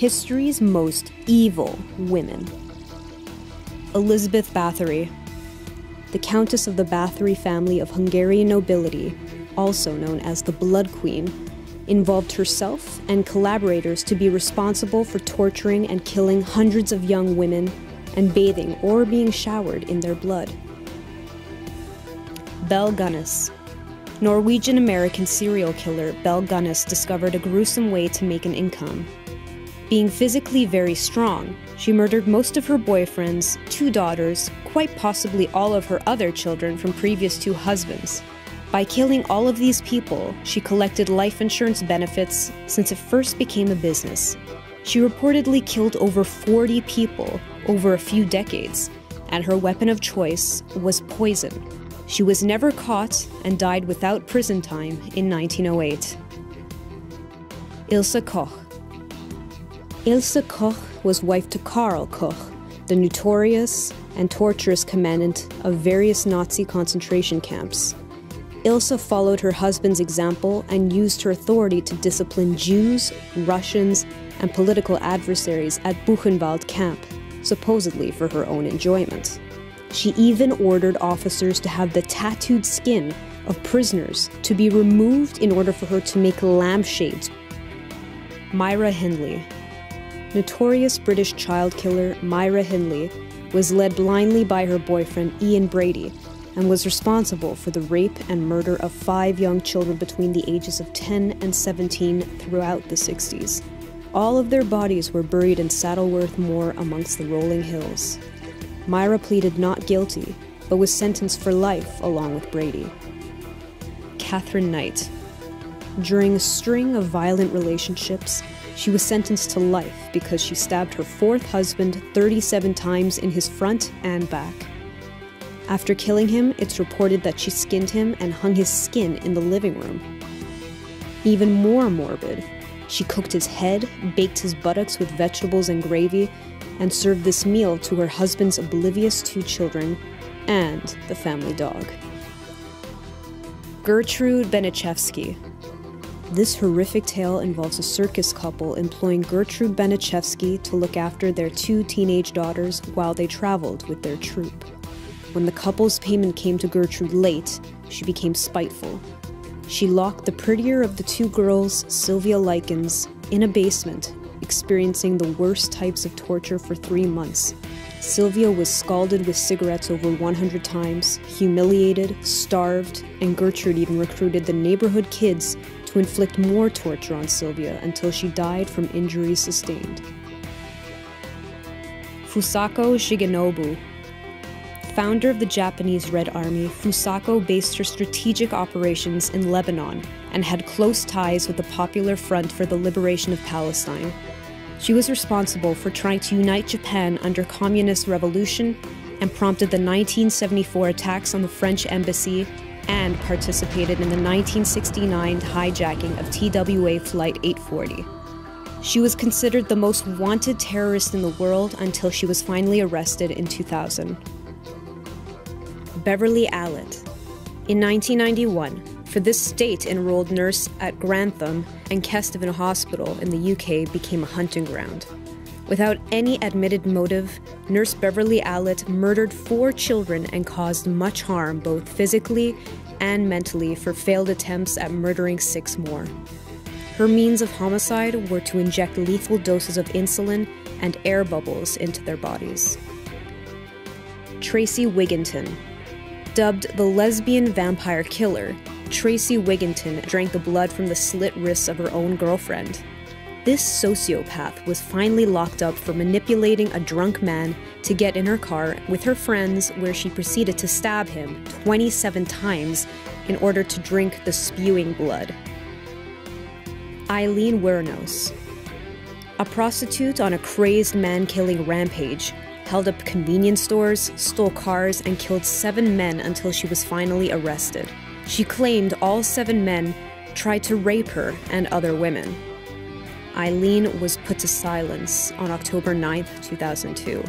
history's most evil women. Elizabeth Bathory, the Countess of the Bathory family of Hungarian nobility, also known as the Blood Queen, involved herself and collaborators to be responsible for torturing and killing hundreds of young women and bathing or being showered in their blood. Belle Gunness. Norwegian-American serial killer Belle Gunness discovered a gruesome way to make an income. Being physically very strong, she murdered most of her boyfriends, 2 daughters, quite possibly all of her other children from previous 2 husbands. By killing all of these people, she collected life insurance benefits since it first became a business. She reportedly killed over 40 people over a few decades, and her weapon of choice was poison. She was never caught and died without prison time in 1908. Ilse Koch. Ilse Koch was wife to Karl Koch, the notorious and torturous commandant of various Nazi concentration camps. Ilse followed her husband's example and used her authority to discipline Jews, Russians, and political adversaries at Buchenwald camp, supposedly for her own enjoyment. She even ordered officers to have the tattooed skin of prisoners to be removed in order for her to make lampshades. Myra Hindley. Notorious British child killer Myra Hindley was led blindly by her boyfriend Ian Brady and was responsible for the rape and murder of 5 young children between the ages of 10 and 17 throughout the 60s. All of their bodies were buried in Saddleworth Moor amongst the rolling hills. Myra pleaded not guilty, but was sentenced for life along with Brady. Catherine Knight. During a string of violent relationships, she was sentenced to life because she stabbed her 4th husband 37 times in his front and back. After killing him, it's reported that she skinned him and hung his skin in the living room. Even more morbid, she cooked his head, baked his buttocks with vegetables and gravy, and served this meal to her husband's oblivious 2 children and the family dog. Gertrude Benichevsky. This horrific tale involves a circus couple employing Gertrude Benichevsky to look after their 2 teenage daughters while they traveled with their troupe. When the couple's payment came to Gertrude late, she became spiteful. She locked the prettier of the 2 girls, Sylvia Likens, in a basement, experiencing the worst types of torture for 3 months. Sylvia was scalded with cigarettes over 100 times, humiliated, starved, and Gertrude even recruited the neighborhood kids to inflict more torture on Sylvia until she died from injuries sustained. Fusako Shigenobu. Founder of the Japanese Red Army, Fusako based her strategic operations in Lebanon and had close ties with the Popular Front for the Liberation of Palestine. She was responsible for trying to unite Japan under communist revolution and prompted the 1974 attacks on the French embassy and participated in the 1969 hijacking of TWA Flight 840. She was considered the most wanted terrorist in the world until she was finally arrested in 2000. Beverly Allett. In 1991, for this state-enrolled nurse at Grantham and Kesteven Hospital in the UK became a hunting ground. Without any admitted motive, Nurse Beverly Allett murdered 4 children and caused much harm both physically and mentally for failed attempts at murdering 6 more. Her means of homicide were to inject lethal doses of insulin and air bubbles into their bodies. Tracy Wigginton. Dubbed the lesbian vampire killer, Tracy Wigginton drank the blood from the slit wrists of her own girlfriend. This sociopath was finally locked up for manipulating a drunk man to get in her car with her friends, where she proceeded to stab him 27 times in order to drink the spewing blood. Eileen Wuornos. A prostitute on a crazed man-killing rampage, held up convenience stores, stole cars, and killed 7 men until she was finally arrested. She claimed all 7 men tried to rape her and other women. Eileen was put to silence on October 9, 2002.